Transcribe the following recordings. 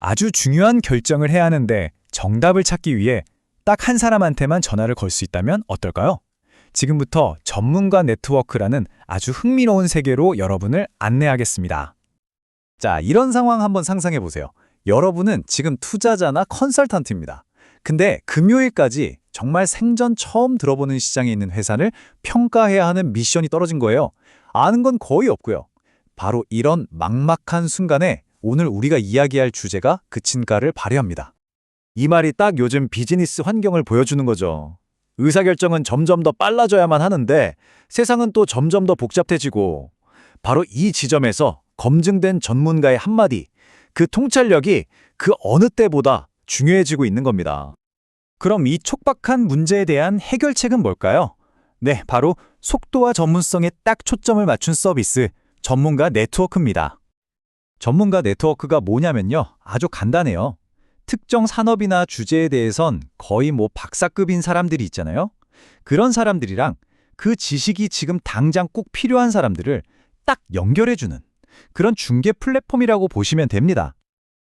아주 중요한 결정을 해야 하는데 정답을 찾기 위해 딱 한 사람한테만 전화를 걸 수 있다면 어떨까요? 지금부터 전문가 네트워크라는 아주 흥미로운 세계로 여러분을 안내하겠습니다. 자, 이런 상황 한번 상상해 보세요. 여러분은 지금 투자자나 컨설턴트입니다. 근데 금요일까지 정말 생전 처음 들어보는 시장에 있는 회사를 평가해야 하는 미션이 떨어진 거예요. 아는 건 거의 없고요. 바로 이런 막막한 순간에 오늘 우리가 이야기할 주제가 그 진가를 발휘합니다. 이 말이 딱 요즘 비즈니스 환경을 보여주는 거죠. 의사결정은 점점 더 빨라져야만 하는데 세상은 또 점점 더 복잡해지고 바로 이 지점에서 검증된 전문가의 한마디, 그 통찰력이 그 어느 때보다 중요해지고 있는 겁니다. 그럼 이 촉박한 문제에 대한 해결책은 뭘까요? 네, 바로 속도와 전문성에 딱 초점을 맞춘 서비스, 전문가 네트워크입니다. 전문가 네트워크가 뭐냐면요, 아주 간단해요. 특정 산업이나 주제에 대해선 거의 박사급인 사람들이 있잖아요. 그런 사람들이랑 그 지식이 지금 당장 꼭 필요한 사람들을 딱 연결해주는 그런 중개 플랫폼이라고 보시면 됩니다.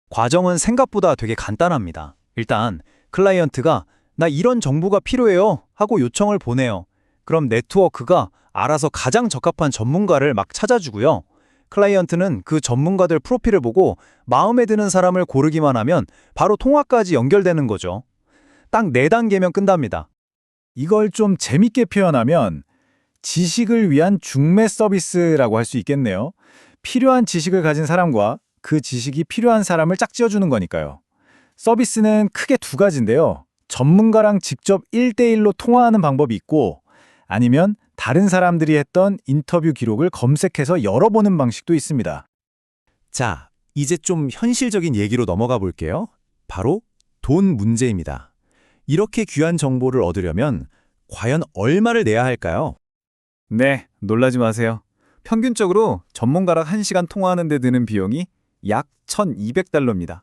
과정은 생각보다 되게 간단합니다. 일단 클라이언트가 나 이런 정보가 필요해요 하고 요청을 보내요. 그럼 네트워크가 알아서 가장 적합한 전문가를 막 찾아주고요. 클라이언트는 그 전문가들 프로필을 보고 마음에 드는 사람을 고르기만 하면 바로 통화까지 연결되는 거죠. 딱 4단계면 끝납니다. 이걸 좀 재밌게 표현하면 지식을 위한 중매 서비스라고 할 수 있겠네요. 필요한 지식을 가진 사람과 그 지식이 필요한 사람을 짝지어주는 거니까요. 서비스는 크게 2가지인데요. 전문가랑 직접 1대1로 통화하는 방법이 있고 아니면 다른 사람들이 했던 인터뷰 기록을 검색해서 열어보는 방식도 있습니다. 자, 이제 좀 현실적인 얘기로 넘어가 볼게요. 바로 돈 문제입니다. 이렇게 귀한 정보를 얻으려면 과연 얼마를 내야 할까요? 네, 놀라지 마세요. 평균적으로 전문가랑 1시간 통화하는 데 드는 비용이 약 $1,200입니다.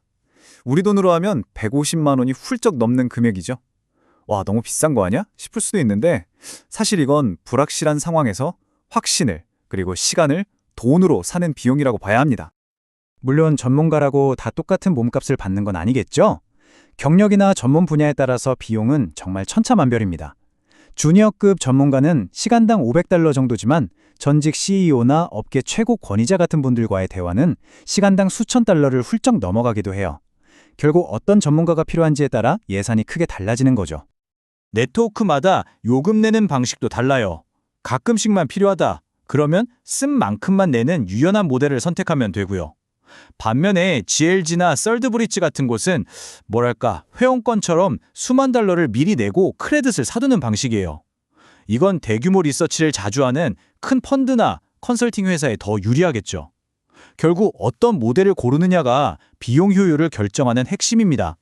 우리 돈으로 하면 150만 원이 훌쩍 넘는 금액이죠. 와, 너무 비싼 거 아니야? 싶을 수도 있는데 사실 이건 불확실한 상황에서 확신을 그리고 시간을 돈으로 사는 비용이라고 봐야 합니다. 물론 전문가라고 다 똑같은 몸값을 받는 건 아니겠죠? 경력이나 전문 분야에 따라서 비용은 정말 천차만별입니다. 주니어급 전문가는 시간당 $500 정도지만 전직 CEO나 업계 최고 권위자 같은 분들과의 대화는 시간당 수천 달러를 훌쩍 넘어가기도 해요. 결국 어떤 전문가가 필요한지에 따라 예산이 크게 달라지는 거죠. 네트워크마다 요금 내는 방식도 달라요. 가끔씩만 필요하다. 그러면 쓴 만큼만 내는 유연한 모델을 선택하면 되고요. 반면에 GLG나 썰드브릿지 같은 곳은 회원권처럼 수만 달러를 미리 내고 크레딧을 사두는 방식이에요. 이건 대규모 리서치를 자주 하는 큰 펀드나 컨설팅 회사에 더 유리하겠죠. 결국 어떤 모델을 고르느냐가 비용 효율을 결정하는 핵심입니다.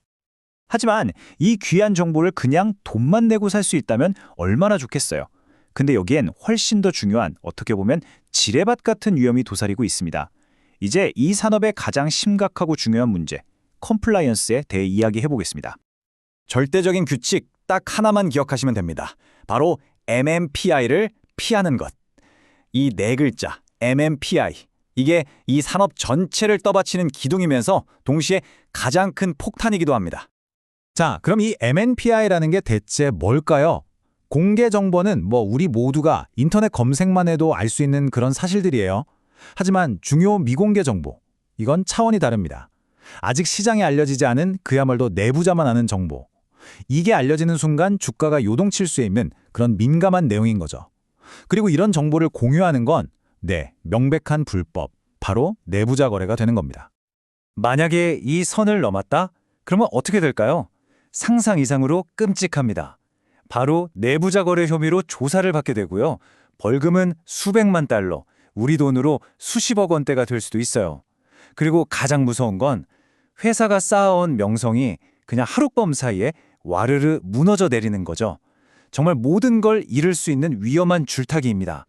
하지만 이 귀한 정보를 그냥 돈만 내고 살 수 있다면 얼마나 좋겠어요. 근데 여기엔 훨씬 더 중요한 어떻게 보면 지뢰밭 같은 위험이 도사리고 있습니다. 이제 이 산업의 가장 심각하고 중요한 문제, 컴플라이언스에 대해 이야기해 보겠습니다. 절대적인 규칙 딱 하나만 기억하시면 됩니다. 바로 MMPI를 피하는 것. 이 4글자, MMPI. 이게 이 산업 전체를 떠받치는 기둥이면서 동시에 가장 큰 폭탄이기도 합니다. 자, 그럼 이 MNPI라는 게 대체 뭘까요? 공개 정보는 우리 모두가 인터넷 검색만 해도 알 수 있는 그런 사실들이에요. 하지만 중요 미공개 정보, 이건 차원이 다릅니다. 아직 시장에 알려지지 않은 그야말로 내부자만 아는 정보. 이게 알려지는 순간 주가가 요동칠 수 있는 그런 민감한 내용인 거죠. 그리고 이런 정보를 공유하는 건 명백한 불법, 바로 내부자 거래가 되는 겁니다. 만약에 이 선을 넘었다? 그러면 어떻게 될까요? 상상 이상으로 끔찍합니다. 바로 내부자 거래 혐의로 조사를 받게 되고요. 벌금은 수백만 달러, 우리 돈으로 수십억 원대가 될 수도 있어요. 그리고 가장 무서운 건 회사가 쌓아온 명성이 그냥 하룻밤 사이에 와르르 무너져 내리는 거죠. 정말 모든 걸 잃을 수 있는 위험한 줄타기입니다.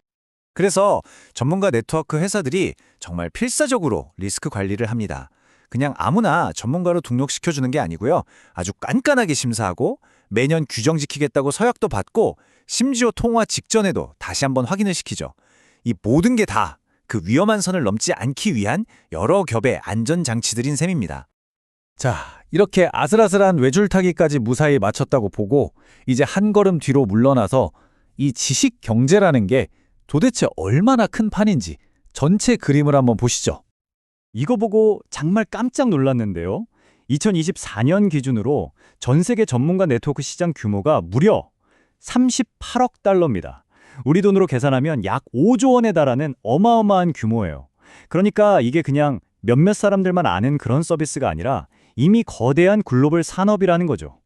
그래서 전문가 네트워크 회사들이 정말 필사적으로 리스크 관리를 합니다. 그냥 아무나 전문가로 등록시켜주는 게 아니고요. 아주 깐깐하게 심사하고 매년 규정 지키겠다고 서약도 받고 심지어 통화 직전에도 다시 한번 확인을 시키죠. 이 모든 게 다 그 위험한 선을 넘지 않기 위한 여러 겹의 안전장치들인 셈입니다. 자, 이렇게 아슬아슬한 외줄타기까지 무사히 마쳤다고 보고 이제 한 걸음 뒤로 물러나서 이 지식 경제라는 게 도대체 얼마나 큰 판인지 전체 그림을 한번 보시죠. 이거 보고 정말 깜짝 놀랐는데요. 2024년 기준으로 전 세계 전문가 네트워크 시장 규모가 무려 38억 달러입니다. 우리 돈으로 계산하면 약 5조 원에 달하는 어마어마한 규모예요. 그러니까 이게 그냥 몇몇 사람들만 아는 그런 서비스가 아니라 이미 거대한 글로벌 산업이라는 거죠.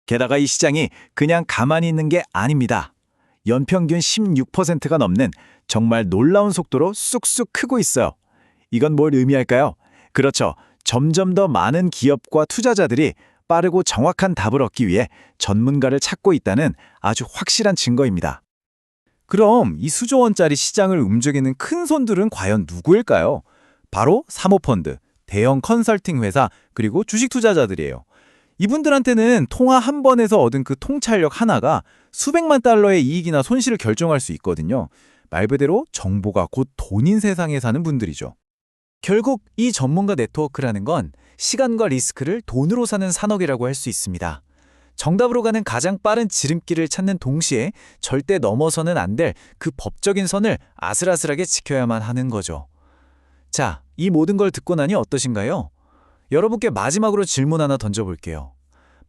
게다가 이 시장이 그냥 가만히 있는 게 아닙니다. 연평균 16%가 넘는 정말 놀라운 속도로 쑥쑥 크고 있어요. 이건 뭘 의미할까요? 그렇죠. 점점 더 많은 기업과 투자자들이 빠르고 정확한 답을 얻기 위해 전문가를 찾고 있다는 아주 확실한 증거입니다. 그럼 이 수조 원짜리 시장을 움직이는 큰 손들은 과연 누구일까요? 바로 사모펀드, 대형 컨설팅 회사, 그리고 주식 투자자들이에요. 이분들한테는 통화 한 번에서 얻은 그 통찰력 하나가 수백만 달러의 이익이나 손실을 결정할 수 있거든요. 말 그대로 정보가 곧 돈인 세상에 사는 분들이죠. 결국 이 전문가 네트워크라는 건 시간과 리스크를 돈으로 사는 산업이라고 할 수 있습니다. 정답으로 가는 가장 빠른 지름길을 찾는 동시에 절대 넘어서는 안 될 그 법적인 선을 아슬아슬하게 지켜야만 하는 거죠. 자, 이 모든 걸 듣고 나니 어떠신가요? 여러분께 마지막으로 질문 하나 던져볼게요.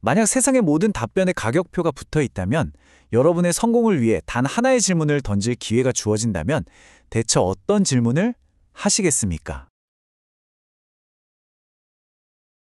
만약 세상의 모든 답변에 가격표가 붙어 있다면, 여러분의 성공을 위해 단 하나의 질문을 던질 기회가 주어진다면 대체 어떤 질문을 하시겠습니까?